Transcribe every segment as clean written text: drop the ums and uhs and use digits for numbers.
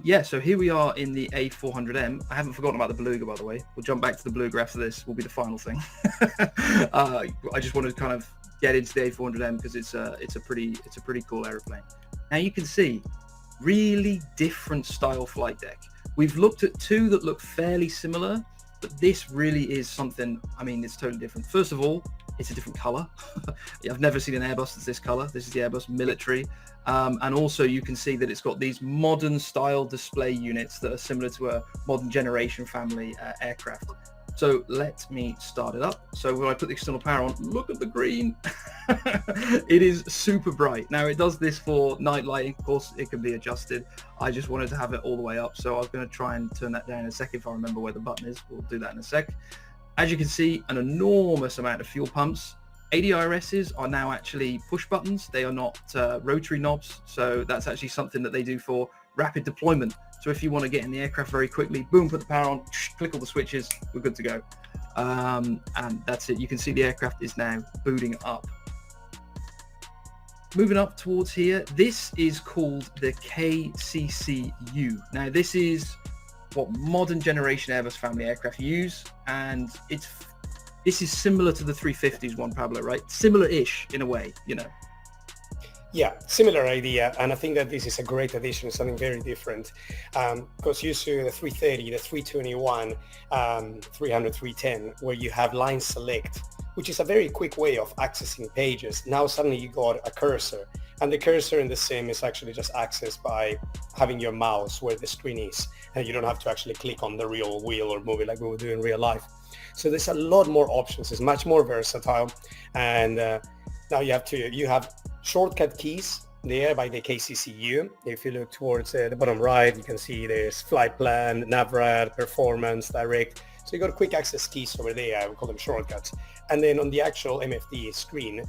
Yeah, so here we are in the A400M. I haven't forgotten about the Beluga, by the way. We'll jump back to the Beluga after this. Will be the final thing. I just wanted to kind of get into the A400M because it's a pretty cool aeroplane. Now you can see really different style flight deck. We've looked at two that look fairly similar, but this really is something, I mean, it's totally different. First of all, it's a different color. I've never seen an Airbus that's this color. This is the Airbus Military. And also you can see that it's got these modern style display units that are similar to a modern generation family aircraft. So let me start it up. So when I put the external power on, look at the green. It is super bright. Now it does this for night lighting. Of course, it can be adjusted. I just wanted to have it all the way up. So I was going to try and turn that down in a second if I remember where the button is. We'll do that in a sec. As you can see, an enormous amount of fuel pumps. ADRSs are now actually push buttons. They are not rotary knobs. So that's actually something that they do for rapid deployment. So if you want to get in the aircraft very quickly, boom, put the power on, click all the switches, we're good to go. And that's it. You can see the aircraft is now booting up. Moving up towards here, this is called the KCCU. Now this is what modern generation Airbus family aircraft use, and this is similar to the 350s one, Pablo, right? Similar-ish in a way, you know. Yeah, similar idea, and I think that this is a great addition, something very different. Because usually the 330, the 321, 300, 310, where you have line select, which is a very quick way of accessing pages. Now suddenly you got a cursor, and the cursor in the sim is actually just accessed by having your mouse where the screen is, and you don't have to actually click on the real wheel or move it like we would do in real life. So there's a lot more options. It's much more versatile, and now you have shortcut keys there by the KCCU. If you look towards the bottom right, you can see there's flight plan, navrat, performance, direct. So you got quick access keys over there. We call them shortcuts. And then on the actual MFD screen,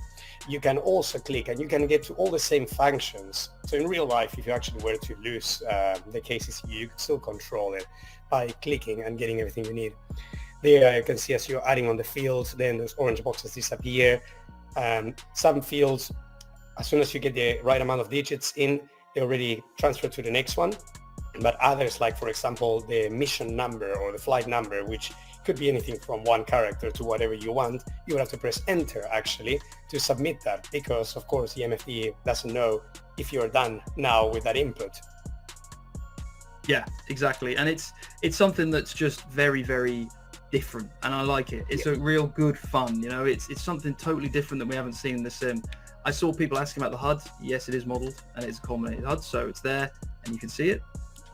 you can also click and you can get to all the same functions. So in real life, if you actually were to lose the KCCU, you can still control it by clicking and getting everything you need. There you can see as you're adding on the fields, then those orange boxes disappear. Some fields, as soon as you get the right amount of digits in, they already transfer to the next one. But others, like for example, the mission number or the flight number, which could be anything from one character to whatever you want, you would have to press enter actually to submit that, because of course the MFD doesn't know if you're done now with that input. Yeah, exactly. And it's something that's just very, very different, and I like it. It's a real good fun, you know. It's something totally different that we haven't seen in the sim. I saw people asking about the HUD. Yes, it is modeled and it's a culminated HUD, so it's there and you can see it.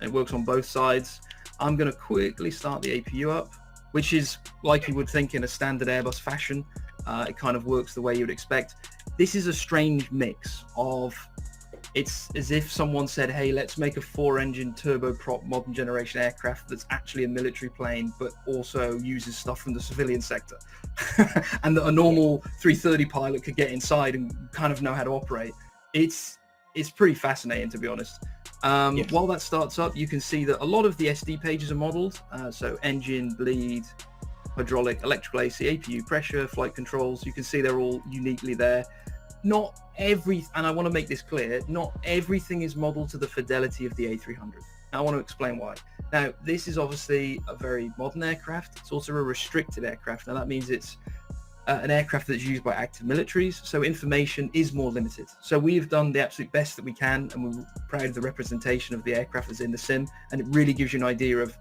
It works on both sides. I'm going to quickly start the APU up, which is like you would think in a standard Airbus fashion. It kind of works the way you would expect. This is a strange mix of, it's as if someone said, hey, let's make a 4-engine turboprop modern generation aircraft that's actually a military plane, but also uses stuff from the civilian sector. And that a normal 330 pilot could get inside and kind of know how to operate. It's pretty fascinating, to be honest. Yes. While that starts up, you can see that a lot of the SD pages are modeled. So engine, bleed, hydraulic, electrical AC, APU, pressure, flight controls. You can see they're all uniquely there. Not every, and I want to make this clear, not everything is modeled to the fidelity of the A300. Now I want to explain why. Now, this is obviously a very modern aircraft. It's also a restricted aircraft. Now that means it's an aircraft that's used by active militaries, so information is more limited. So we've done the absolute best that we can, and we're proud of the representation of the aircraft that's in the sim, and it really gives you an idea of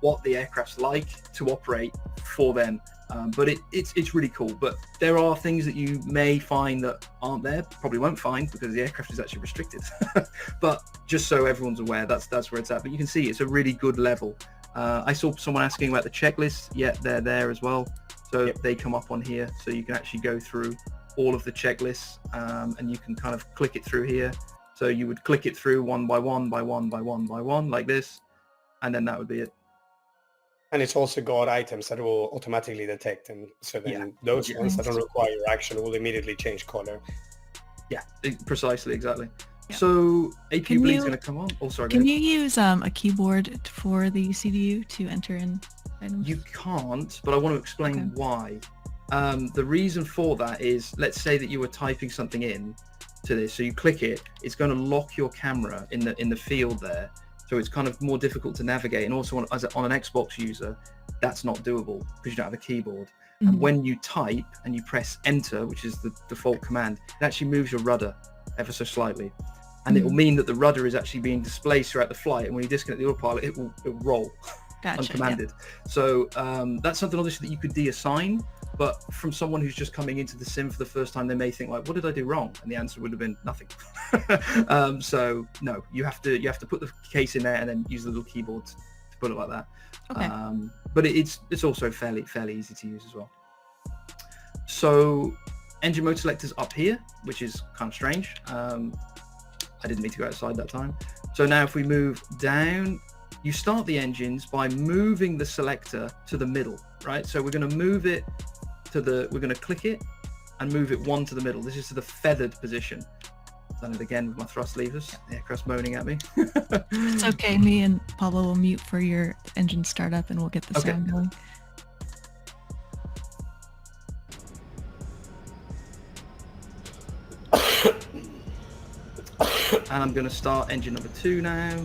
what the aircraft's like to operate for them. But it's really cool. But there are things that you may find that aren't there, probably won't find, because the aircraft is actually restricted. But just so everyone's aware, that's where it's at. But you can see it's a really good level. I saw someone asking about the checklist. Yeah, they're there as well. So they come up on here, so you can actually go through all of the checklists, and you can kind of click it through here. So you would click it through one by one by one by one by one like this, and then that would be it. And it's also got items that will automatically detect, and so then those ones that don't require action will immediately change color. Yeah, precisely, exactly. Yeah. So APU bleed is going to come on. Oh, sorry. Can you use a keyboard for the CDU to enter in items? You can't, but I want to explain why. The reason for that is, let's say that you were typing something in to this, so you click it, it's going to lock your camera in the field there. So it's kind of more difficult to navigate. And also on an Xbox user, that's not doable because you don't have a keyboard. And when you type and you press enter, which is the default command, it actually moves your rudder ever so slightly. And it will mean that the rudder is actually being displaced throughout the flight. And when you disconnect the autopilot, it will roll uncommanded. So that's something obviously that you could deassign. But from someone who's just coming into the sim for the first time, they may think like, what did I do wrong? And the answer would have been nothing. So no, you have to put the case in there and then use the little keyboard to put it like that. Okay. But it's also fairly easy to use as well. So engine mode selector's up here, which is kind of strange. I didn't mean to go outside that time. So now if we move down, you start the engines by moving the selector to the middle, right? So we're going to move it we're going to click it and move it one to the middle. This is to the feathered position. Done it again with my thrust levers. The aircraft's moaning at me. It's okay. Me and Pablo will mute for your engine startup and we'll get the sound going. And I'm going to start engine number 2 now.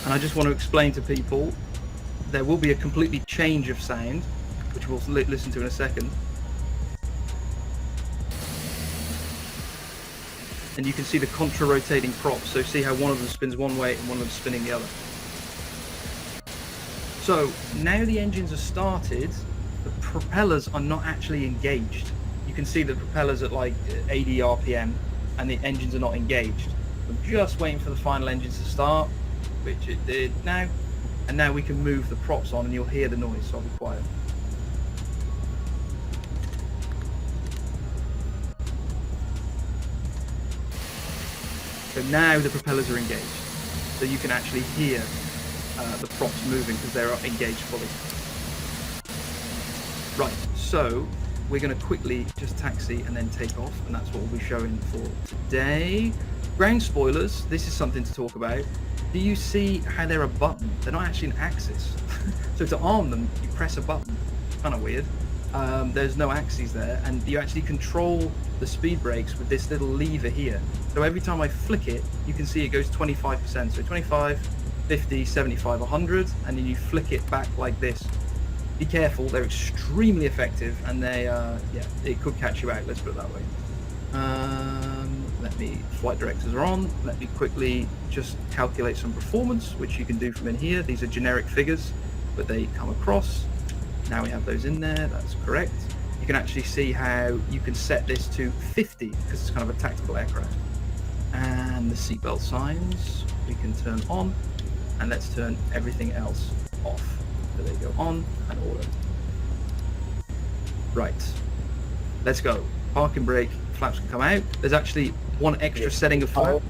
And I just want to explain to people, there will be a completely change of sound, which we'll listen to in a second. And you can see the contra-rotating props, so see how one of them spins one way and one of them spinning the other. So now the engines are started, the propellers are not actually engaged. You can see the propellers at like 80 RPM and the engines are not engaged. I'm just waiting for the final engines to start, which it did now. And now we can move the props on and you'll hear the noise, so I'll be quiet. So now the propellers are engaged. So you can actually hear the props moving because they're engaged fully. Right, so we're going to quickly just taxi and then take off, and that's what we'll be showing for today. Ground spoilers, this is something to talk about. Do you see how they're a button? They're not actually an axis. So to arm them, you press a button. Kind of weird. There's no axes there, and you actually control the speed brakes with this little lever here. So every time I flick it, you can see it goes 25%. So 25, 50, 75, 100, and then you flick it back like this. Be careful, they're extremely effective, and they, it could catch you out, let's put it that way. Flight directors are on. Let me quickly just calculate some performance, which you can do from in here. These are generic figures, but they come across. Now we have those in there, that's correct. You can actually see how you can set this to 50 because it's kind of a tactical aircraft. And the seatbelt signs we can turn on, and let's turn everything else off. So they go on and auto. Right, let's go. Parking brake, flaps can come out. There's actually one extra setting of power.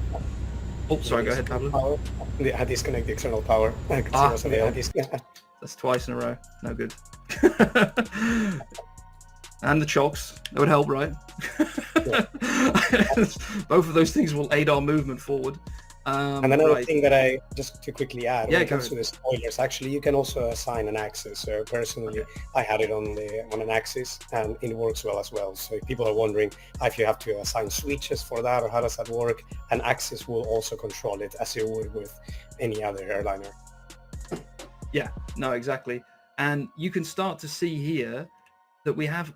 Oh, sorry, go ahead, Pablo. I disconnect the external power. That's twice in a row. No good. And the chocks. That would help, right? Both of those things will aid our movement forward. And another thing that I just to quickly add, when it comes to the spoilers, actually you can also assign an axis. So personally, I had it on an axis, and it works well as well. So if people are wondering if you have to assign switches for that or how does that work, an axis will also control it as you would with any other airliner. Yeah, no, exactly. And you can start to see here that we have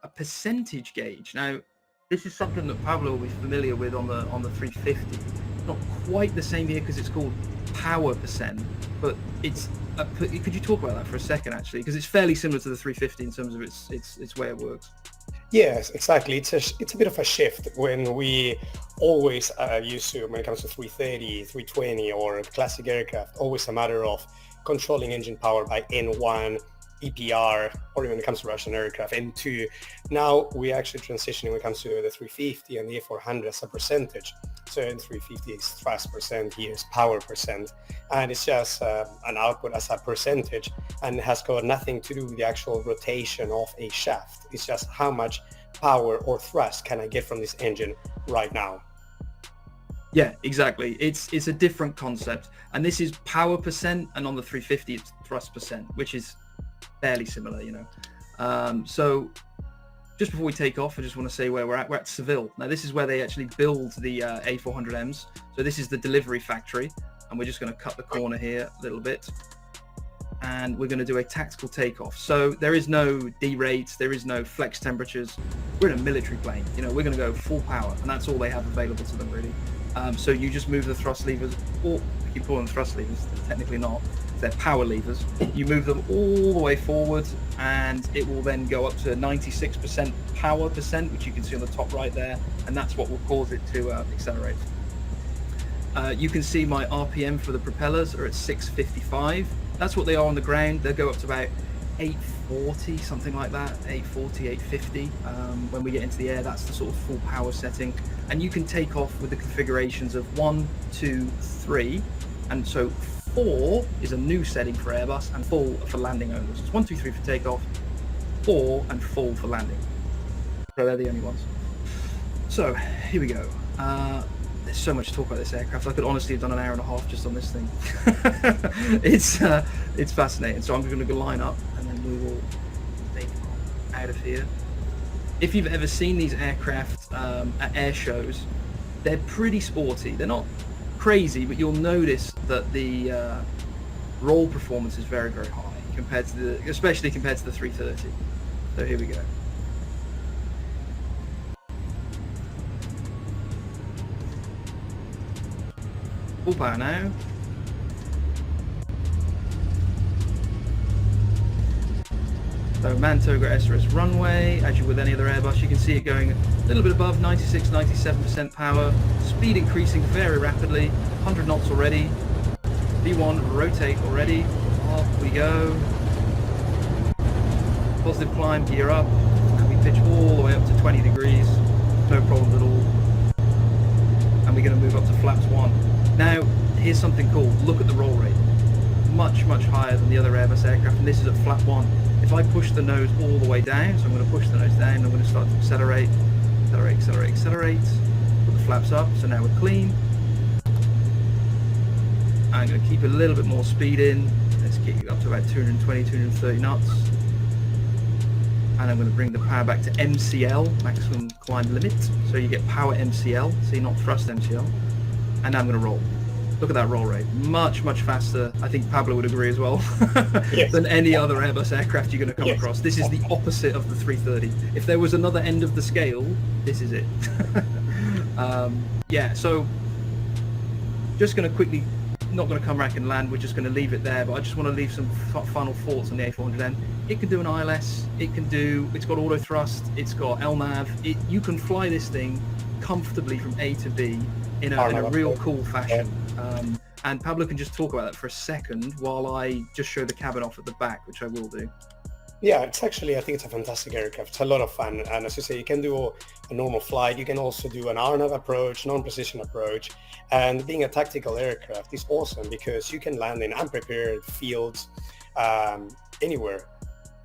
a percentage gauge. Now, this is something that Pablo will be familiar with on the 350. Not quite the same here because it's called power percent, but it's could you talk about that for a second actually, because it's fairly similar to the 350 in terms of its way it works. Yes, exactly. It's a bit of a shift when we always used to, when it comes to 330, 320 or classic aircraft, always a matter of controlling engine power by N1, EPR, or even when it comes to Russian aircraft, N2. Now we actually transitioning when it comes to the 350 and the A400 as a percentage. So in 350 is thrust percent, here is power percent, and it's just an output as a percentage, and it has got nothing to do with the actual rotation of a shaft. It's just how much power or thrust can I get from this engine right now. Yeah, exactly. It's a different concept, and this is power percent, and on the 350 it's thrust percent, which is fairly similar, you know. So just before we take off, I just want to say where we're at. We're at Seville. Now this is where they actually build the A400Ms. So this is the delivery factory, and we're just going to cut the corner here a little bit, and we're going to do a tactical takeoff. So there is no D-rates, there is no flex temperatures. We're in a military plane, you know, we're going to go full power, and that's all they have available to them, really. So you just move the thrust levers, or I keep calling them thrust levers, technically not, they're power levers. You move them all the way forward, and it will then go up to 96% power percent, which you can see on the top right there, and that's what will cause it to accelerate. You can see my RPM for the propellers are at 655. That's what they are on the ground. They'll go up to about 840, something like that, 840, 850. When we get into the air, that's the sort of full power setting. And you can take off with the configurations of 1, 2, 3. And so 4 is a new setting for Airbus, and full for landing only. So it's 1, 2, 3 for takeoff, 4 and full for landing. So they're the only ones. So here we go. There's so much to talk about this aircraft. I could honestly have done an hour and a half just on this thing. It's fascinating. So I'm going to go line up, and then we will take out of here. If you've ever seen these aircraft at air shows, they're pretty sporty. They're not crazy, but you'll notice that the roll performance is very, very high compared to especially compared to the 330. So here we go. Full power now. So Mantoga SRS runway, as you with any other Airbus, you can see it going a little bit above 96, 97% power, speed increasing very rapidly, 100 knots already, V1 rotate already, off we go, positive climb, gear up, and we pitch all the way up to 20 degrees, no problems at all, and we're going to move up to flaps 1. Now, here's something cool, look at the roll rate, much higher than the other Airbus aircraft, and this is at flap 1. If I push the nose all the way down, so I'm going to push the nose down, I'm going to start to accelerate, accelerate, put the flaps up, so now we're clean. I'm going to keep a little bit more speed in, let's get you up to about 220, 230 knots. And I'm going to bring the power back to MCL, maximum climb limit, so you get power MCL, see, not thrust MCL. And now I'm going to roll. Look at that roll rate, much faster. I think Pablo would agree as well. Yes. Than any other Airbus aircraft you're going to come across. This is the opposite of the 330. If there was another end of the scale, this is it. Yeah, so just going to quickly, not going to come back and land, we're just going to leave it there, but I just want to leave some final thoughts on the A400M. It can do an ILS, it's got auto thrust, it's got LNAV, you can fly this thing comfortably from A to B in a real cool fashion. And Pablo can just talk about that for a second while I just show the cabin off at the back, which I will do. Yeah, it's actually, I think it's a fantastic aircraft. It's a lot of fun. And as you say, you can do a normal flight. You can also do an RNAV approach, non-precision approach. And being a tactical aircraft is awesome because you can land in unprepared fields anywhere.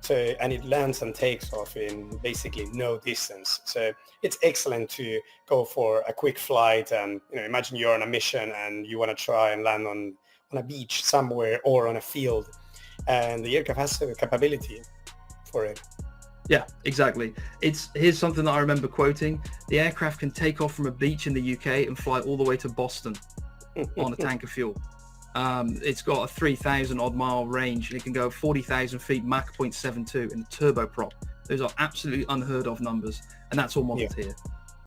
So, and it lands and takes off in basically no distance. So it's excellent to go for a quick flight and, you know, imagine you're on a mission and you want to try and land on a beach somewhere or on a field. And the aircraft has the capability for it. Yeah, exactly. Here's something that I remember quoting. The aircraft can take off from a beach in the UK and fly all the way to Boston on a tank of fuel. It's got a 3,000 odd mile range, and it can go 40,000 feet Mach 0.72 in a turboprop. Those are absolutely unheard of numbers, and that's all modeled here.